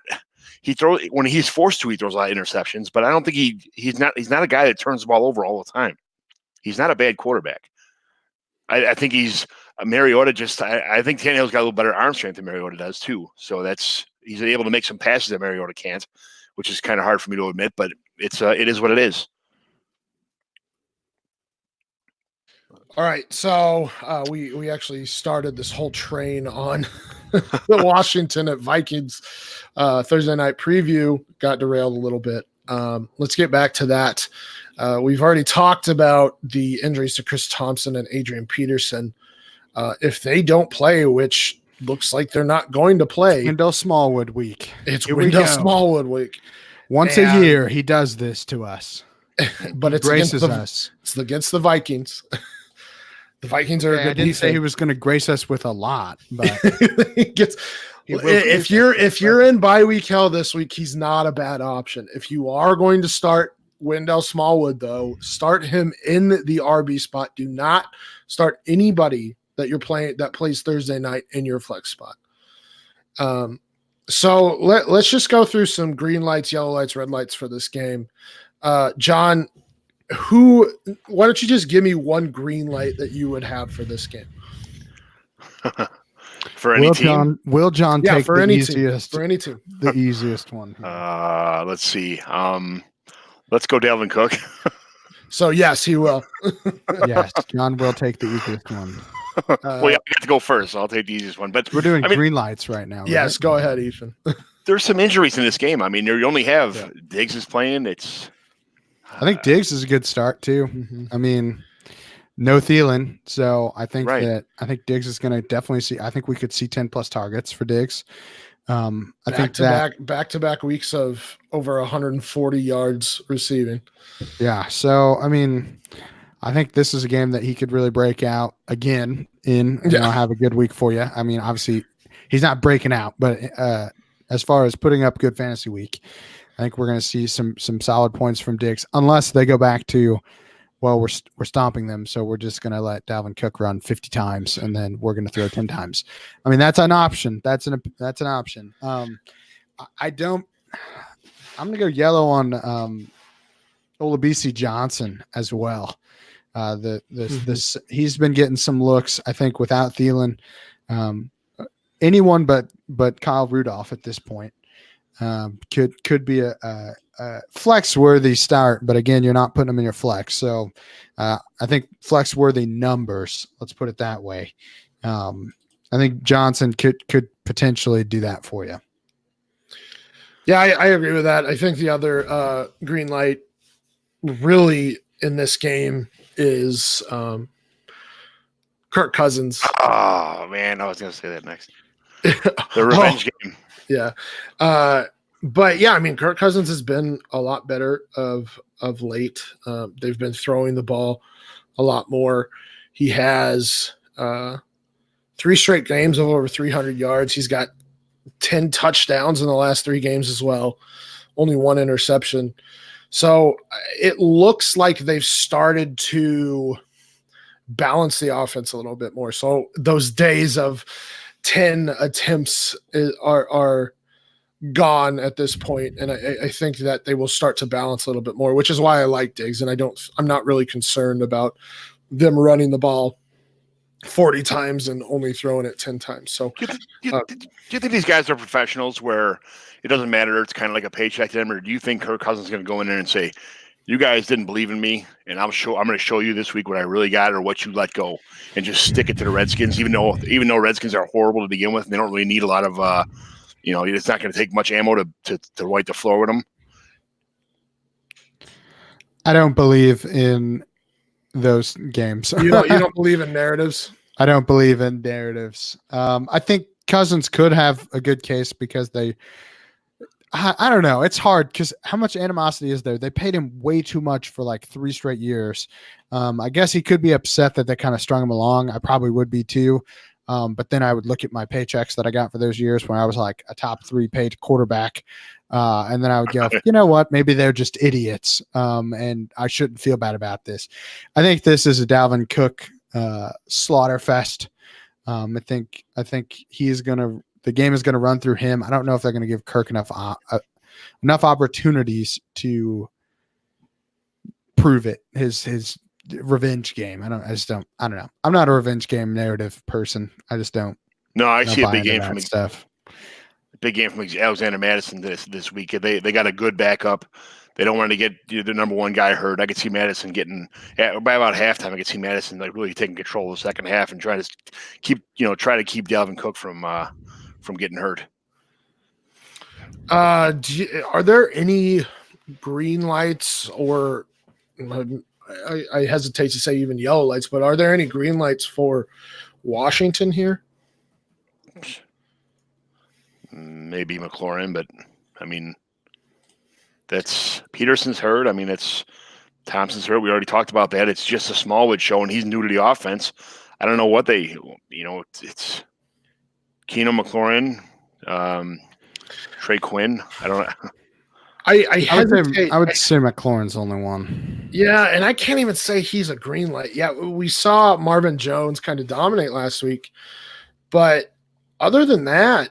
When he's forced to, he throws a lot of interceptions, but I don't think he's not a guy that turns the ball over all the time. He's not a bad quarterback. I think he's Mariota. I think Tannehill's got a little better arm strength than Mariota does too. So he's able to make some passes that Mariota can't, which is kind of hard for me to admit, but it is what it is. All right, so we actually started this whole train on the Washington at Vikings Thursday night preview. Got derailed a little bit. Let's get back to that. We've already talked about the injuries to Chris Thompson and Adrian Peterson. If they don't play, which looks like they're not going to play, Wendell Smallwood week. It's Wendell Smallwood week. Once a year, he does this to us. But it's graces us. It's against the Vikings. The Vikings are a good I didn't defense. say he was going to grace us with a lot, but if you're in bye week hell this week, he's not a bad option. If you are going to start Wendell Smallwood, though, start him in the RB spot. Do not start anybody that you're playing that plays Thursday night in your flex spot. So let's just go through some green lights, yellow lights, red lights for this game. John, why don't you just give me one green light that you would have for this game? For any team? Will John Yeah, take for the any easiest team. For any team. the easiest one? Let's see. Let's go Dalvin Cook. So yes, he will. Yes, John will take the easiest one. Well, yeah, I get to go first. So I'll take the easiest one. But We're doing I mean, green lights right now. Yes, right? go ahead, Ethan. there's some injuries in this game. I mean, you only have Diggs is playing. It's. I think Diggs is a good start too. Mm-hmm. I mean, no Thielen, so I think Right. Diggs is going to definitely see. I think we could see 10+ targets for Diggs. I think back to back weeks of over 140 yards receiving. Yeah. So I mean, I think this is a game that he could really break out again and I'll have a good week for you. I mean, obviously he's not breaking out, but as far as putting up good fantasy week, I think we're going to see some solid points from Diggs, unless they go back to, well, we're stomping them, so we're just going to let Dalvin Cook run 50 times, and then we're going to throw 10 times. I mean, that's an option. That's an option. I'm going to go yellow on Olabisi Johnson as well. He's been getting some looks, I think, without Thielen. Anyone but Kyle Rudolph at this point could be a flex worthy start, but again, you're not putting them in your flex. So I think flex worthy numbers, let's put it that way. I think Johnson could potentially do that for you. Yeah, I agree with that. I think the other green light really in this game is Kirk Cousins. Oh man, I was going to say that next. The revenge game. Yeah. But yeah, I mean, Kirk Cousins has been a lot better of late. They've been throwing the ball a lot more. He has 3 straight games of over 300 yards. He's got 10 touchdowns in the last 3 games as well. Only 1 interception. So it looks like they've started to balance the offense a little bit more. So those days of 10 attempts are gone at this point, and I think that they will start to balance a little bit more, which is why I like Diggs, and I'm not really concerned about them running the ball 40 times and only throwing it 10 times. So do you think these guys are professionals where it doesn't matter, it's kind of like a paycheck to them, or do you think Kirk Cousins is going to go in there and say, you guys didn't believe in me, and I'm going to show you this week what I really got or what you let go, and just stick it to the Redskins, even though Redskins are horrible to begin with, and they don't really need a lot of it's not going to take much ammo to wipe the floor with them. I don't believe in those games. You don't believe in narratives? I don't believe in narratives. I think Cousins could have a good case because I don't know. It's hard because how much animosity is there? They paid him way too much for like 3 straight years. I guess he could be upset that they kind of strung him along. I probably would be too. But then I would look at my paychecks that I got for those years when I was like a top 3 paid quarterback. And then I would go, you know what? Maybe they're just idiots. And I shouldn't feel bad about this. I think this is a Dalvin Cook slaughter fest. I think the game is going to run through him. I don't know if they're going to give Kirk enough opportunities to prove it. His revenge game. I don't know. I'm not a revenge game narrative person. I just don't. No, I see a big game from stuff. Big game from Alexander Madison this week. They got a good backup. They don't want to get the number 1 guy hurt. I could see Madison getting by about halftime. I could see Madison like really taking control of the second half and try to keep Dalvin Cook from getting hurt. Are there any green lights or I hesitate to say even yellow lights, but are there any green lights for Washington here? Maybe McLaurin, but I mean, that's Peterson's hurt. I mean, it's Thompson's hurt. We already talked about that. It's just a Smallwood show, and he's new to the offense. I don't know what it's Keno McLaurin, Trey Quinn. I don't know. I would say McLaurin's only one. Yeah, and I can't even say he's a green light. Yeah, we saw Marvin Jones kind of dominate last week, but other than that,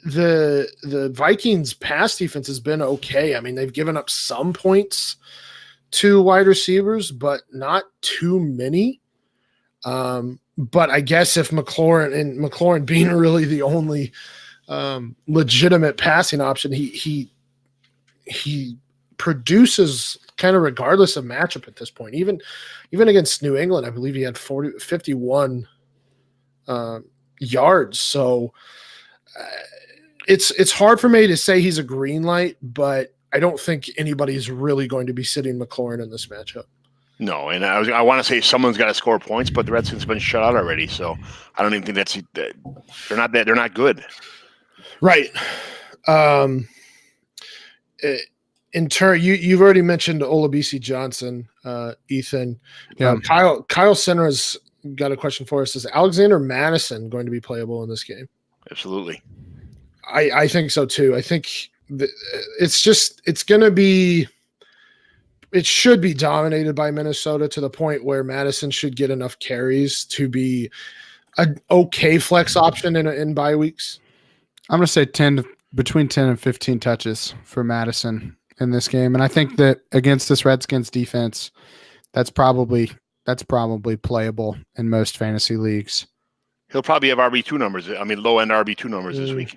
the Vikings pass defense has been okay. I mean, they've given up some points to wide receivers, but not too many. but I guess if McLaurin being really the only legitimate passing option, he produces kind of regardless of matchup at this point. Even against New England, I believe he had 51 yards. So it's hard for me to say he's a green light, but I don't think anybody's really going to be sitting McLaurin in this matchup. No, and I want to say someone's got to score points, but the Redskins have been shut out already, so I don't even think they're not good. Right. In turn, you've already mentioned Olabisi Johnson, Ethan. Yeah. Kyle Senra's got a question for us. Is Alexander Madison going to be playable in this game? Absolutely. I think so too. I think it should be dominated by Minnesota to the point where Madison should get enough carries to be an okay flex option in bye weeks. I'm going to say between 10 and 15 touches for Madison in this game. And I think that against this Redskins defense, that's probably playable in most fantasy leagues. He'll probably have RB2 numbers. I mean, low-end RB2 numbers this week.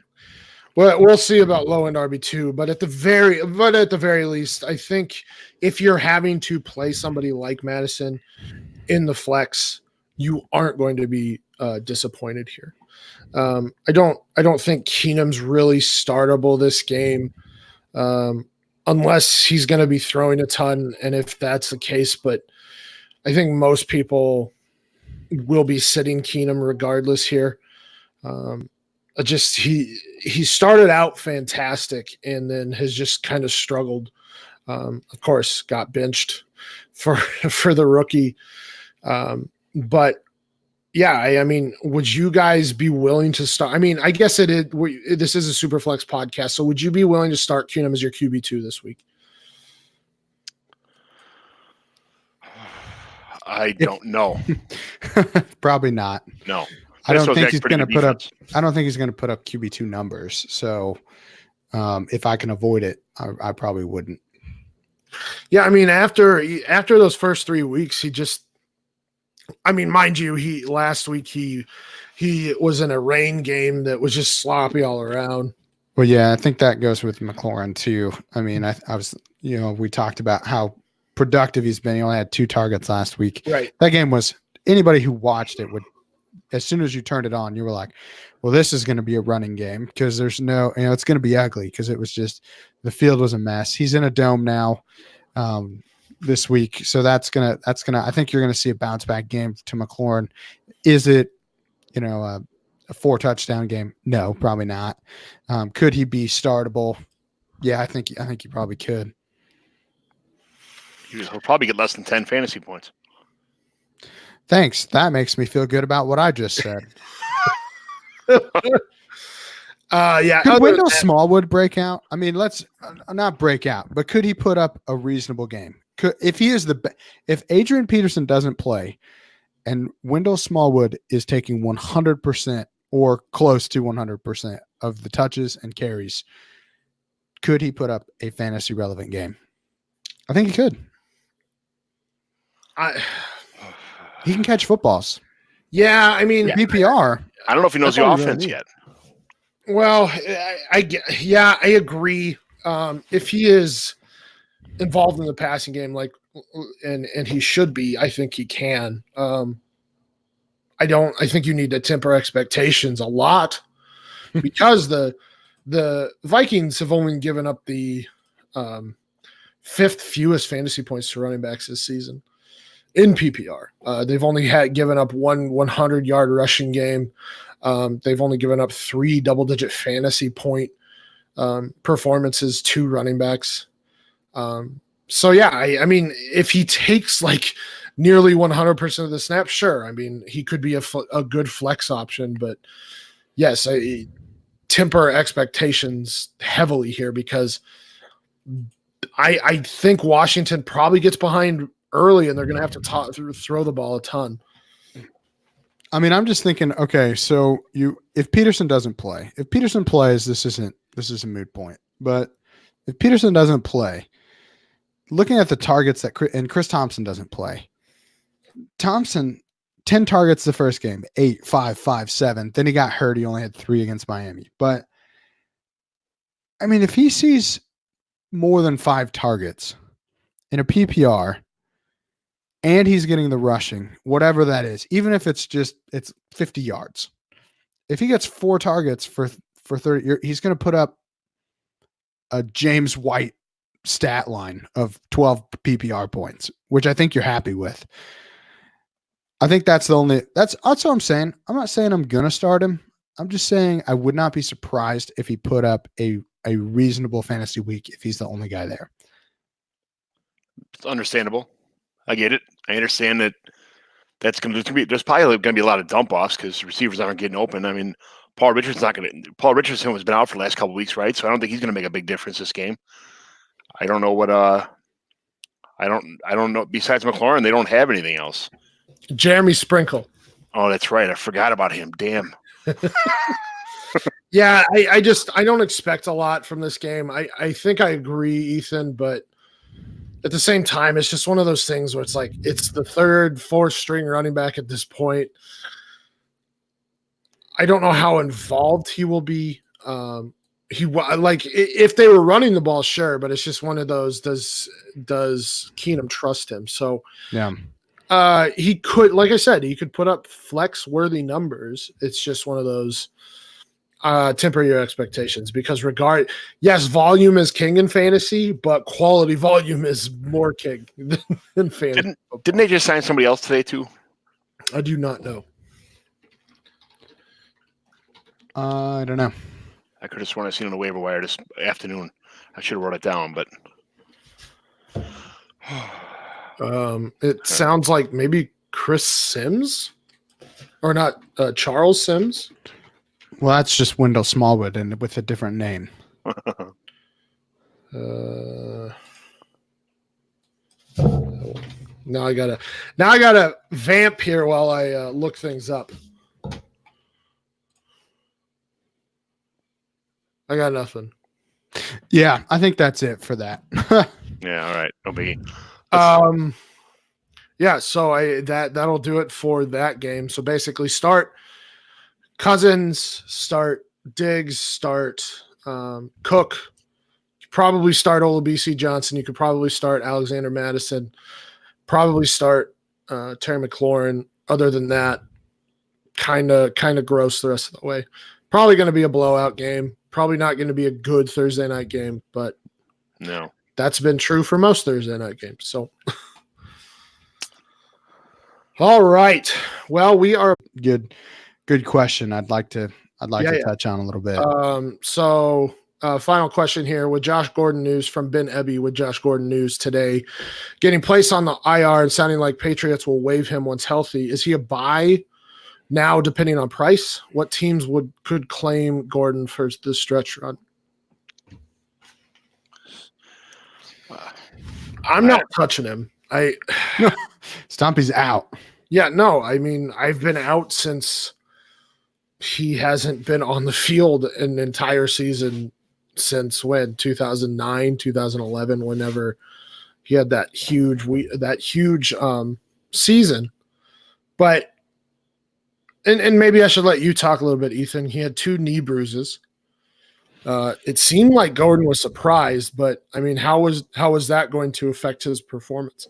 Well, we'll see about low-end RB2, but at the very least, I think if you're having to play somebody like Madison in the flex, you aren't going to be disappointed here. I don't think Keenum's really startable this game, unless he's going to be throwing a ton, and if that's the case, but I think most people will be sitting Keenum regardless here. He started out fantastic and then has just kind of struggled. Of course, got benched for the rookie, but. Yeah, I mean, would you guys be willing to start? I mean, I guess this is a super flex podcast, so would you be willing to start Keenum as your QB2 this week? I don't know. Probably not. No. I don't think he's going to put up QB2 numbers. So if I can avoid it, I probably wouldn't. Yeah, I mean, after those first 3 weeks, mind you, last week he was in a rain game that was just sloppy all around. Well, yeah, I think that goes with McLaurin too. I mean, I was, we talked about how productive he's been. He only had 2 targets last week. Right. That game was, anybody who watched it would, as soon as you turned it on, you were like, well, this is going to be a running game because there's no, it's going to be ugly because it was just, the field was a mess. He's in a dome now. This week. So that's gonna, I think you're going to see a bounce back game to McLaurin. Is it, a 4 touchdown game? No, probably not. Could he be startable? Yeah, I think he probably could. He'll probably get less than 10 fantasy points. Thanks. That makes me feel good about what I just said. Yeah. Could Wendell Smallwood break out? I mean, let's not break out, but could he put up a reasonable game? If Adrian Peterson doesn't play and Wendell Smallwood is taking 100% or close to 100% of the touches and carries, could he put up a fantasy relevant game? I think he could. He can catch footballs. Yeah, I mean, PPR. I don't know if he knows the offense yet. Well, I agree. If he is involved in the passing game, and he should be, I think he can. I think you need to temper expectations a lot because the Vikings have only given up the 5th fewest fantasy points to running backs this season in PPR. They've only given up 1 100-yard rushing game. They've only given up 3 double-digit fantasy point performances to running backs. So yeah, I mean, if he takes nearly 100% of the snaps, sure. I mean, he could be a good flex option, but yes, I temper expectations heavily here because I think Washington probably gets behind early and they're going to have to throw the ball a ton. I mean, I'm just thinking, okay, so if Peterson doesn't play, if Peterson plays, this is a moot point. But if Peterson doesn't play, looking at the targets and Chris Thompson doesn't play, Thompson 10 targets the first game, 8, 5, 5, 7. Then he got hurt. He only had 3 against Miami. But, I mean, if he sees more than 5 targets in a PPR and he's getting the rushing, whatever that is, even if it's 50 yards. If he gets 4 targets for 30, he's going to put up a James White stat line of 12 PPR points, which I think you're happy with. I think that's what I'm saying. I'm not saying I'm going to start him. I'm just saying I would not be surprised if he put up a reasonable fantasy week if he's the only guy there. It's understandable. I get it. I understand that there's probably going to be a lot of dump offs because receivers aren't getting open. I mean, Paul Richardson has been out for the last couple of weeks, right? So I don't think he's going to make a big difference this game. I don't know what I don't know. Besides McLaurin, they don't have anything else. Jeremy Sprinkle. Oh, that's right. I forgot about him. Damn. Yeah, I don't expect a lot from this game. I think I agree, Ethan, but at the same time, it's just one of those things where it's like it's the third, fourth string running back at this point. I don't know how involved he will be. If they were running the ball, sure, but it's just one of those. Does Keenum trust him? So yeah, he could, like I said, he could put up flex worthy numbers. It's just one of those temper your expectations because yes, volume is king in fantasy, but quality volume is more king than fantasy. Didn't they just sign somebody else today too? I do not know. I don't know. I could have sworn I seen on the waiver wire this afternoon. I should have wrote it down, but it sounds like maybe Chris Sims or not Charles Sims. Well, that's just Wendell Smallwood and with a different name. Now I gotta vamp here while I look things up. I got nothing. Yeah, I think that's it for that. Yeah, all right. No biggie. Yeah, so that'll do it for that game. So basically start Cousins, start Diggs, start Cook. You probably start Olabisi Johnson. You could probably start Alexander Madison. Probably start Terry McLaurin. Other than that, kind of gross the rest of the way. Probably going to be a blowout game. Probably not going to be a good Thursday night game, but no, that's been true for most Thursday night games. So, all right. Well, we are good question. I'd like to touch on a little bit. So final question here with Josh Gordon news from Ben Ebby with Josh Gordon news today, getting placed on the IR and sounding like Patriots will waive him once healthy. Is he a buy now, depending on price? What teams could claim Gordon for the stretch run? I'm not touching him. Stumpy's out. Yeah, no. I mean, I've been out since he hasn't been on the field an entire season since when? 2009, 2011, whenever he had that huge season. But and maybe I should let you talk a little bit, Ethan. He had 2 knee bruises. It seemed like Gordon was surprised, but I mean, how was that going to affect his performance?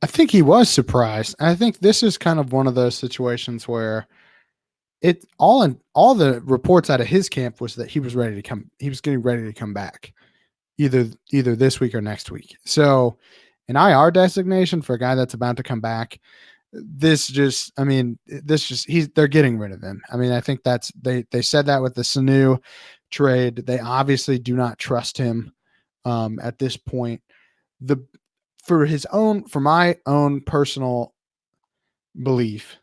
I think he was surprised. I think this is kind of one of those situations where all the reports out of his camp was that he was getting ready to come back either this week or next week. So an IR designation for a guy that's about to come back, they're getting rid of him. I mean, I think they said that with the Sanu trade. They obviously do not trust him at this point. For my own personal belief,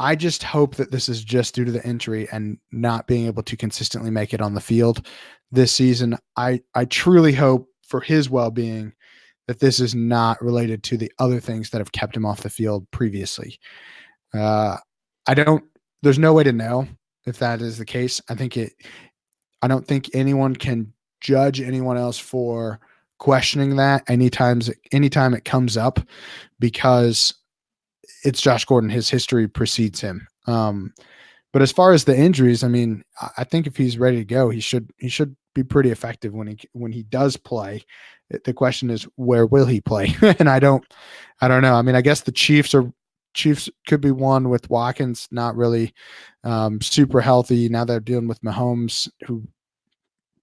I just hope that this is just due to the injury and not being able to consistently make it on the field this season. I truly hope for his well-being that this is not related to the other things that have kept him off the field previously. There's no way to know if that is the case. I don't think anyone can judge anyone else for questioning that anytime it comes up, because it's Josh Gordon. His history precedes him. But as far as the injuries, I mean, I think if he's ready to go, he should be pretty effective when he does play. The question is, where will he play? And I don't know. I mean, I guess the Chiefs could be one with Watkins not really super healthy. Now they're dealing with Mahomes, who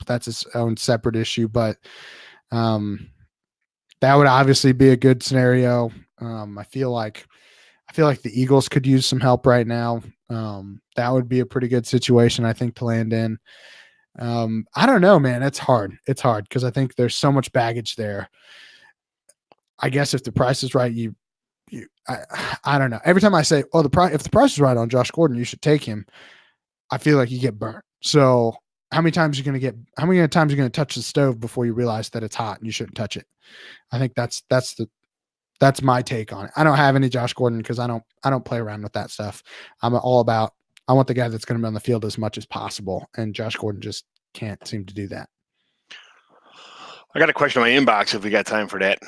that's his own separate issue, but that would obviously be a good scenario. I feel like the Eagles could use some help right now. That would be a pretty good situation, I think, to land in. I don't know, man. It's hard. It's hard because I think there's so much baggage there. I guess if the price is right, I don't know. Every time I say, "Oh, if the price is right on Josh Gordon, you should take him," I feel like you get burnt. So how many times are you going to touch the stove before you realize that it's hot and you shouldn't touch it? I think that's my take on it. I don't have any Josh Gordon because I don't play around with that stuff. I'm all about, I want the guy that's going to be on the field as much as possible, and Josh Gordon just can't seem to do that. I got a question on my inbox if we got time for that.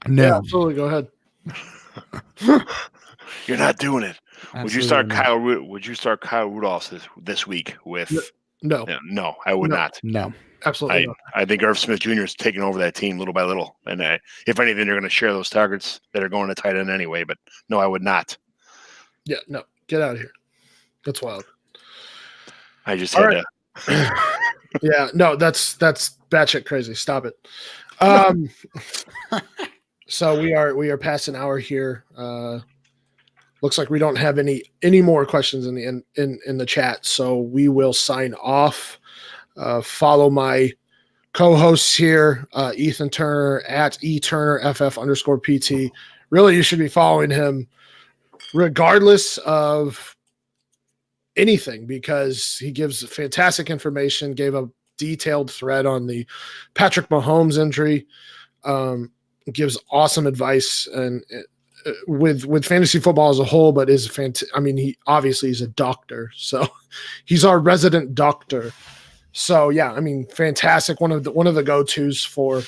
No, yeah, absolutely. Go ahead. You're not doing it. Absolutely Would you start Kyle Rudolph this week with? No. No, I would not. No, absolutely not. I think Irv Smith Jr. is taking over that team little by little, and if anything, they're going to share those targets that are going to tight end anyway. But no, I would not. Yeah, no, get out of here. That's wild. I just had to. Yeah, no, that's batshit crazy. Stop it. So we are past an hour here. Looks like we don't have any more questions in the chat, so we will sign off. Follow my co-hosts here, Ethan Turner at eTurnerFF_PT. Really, you should be following him regardless of anything because he gives fantastic information, gave a detailed thread on the Patrick Mahomes injury, gives awesome advice and with fantasy football as a whole, but he obviously is a doctor, so he's our resident doctor. So yeah, I mean, fantastic. One of the go-tos for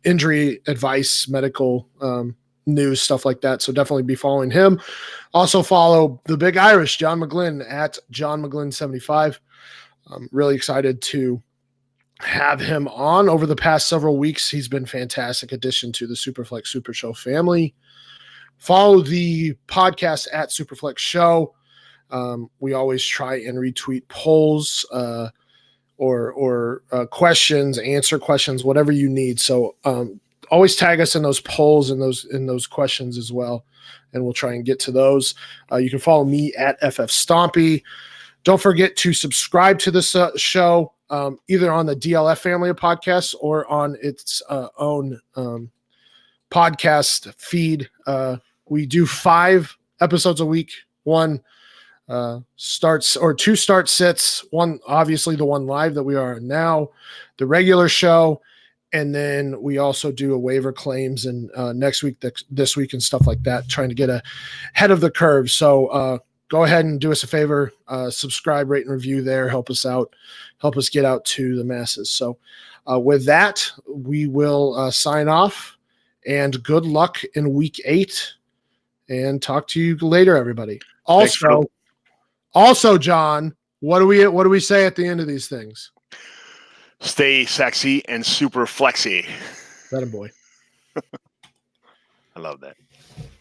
injury advice, medical news, stuff like that. So definitely be following him. Also follow the Big Irish, John McGlynn at John McGlynn 75. I'm really excited to have him on over the past several weeks. He's been a fantastic addition to the Superflex Super Show family. Follow the podcast at Superflex Show. We always try and retweet polls or questions, answer questions, whatever you need. So always tag us in those polls and those questions as well, and we'll try and get to those. You can follow me at FF Stompy. Don't forget to subscribe to this show, either on the DLF family of podcasts or on its own podcast feed. We do 5 episodes a week. One starts or 2 start sits. One, obviously, the one live that we are now, the regular show, and then we also do a waiver claims and next week, this week, and stuff like that. Trying to get ahead of the curve. So go ahead and do us a favor, subscribe, rate, and review there. Help us out. Help us get out to the masses. So with that, we will sign off, and good luck in week 8, and talk to you later, everybody. Also, John, what do we say at the end of these things? Stay sexy and super flexy. That a boy. I love that.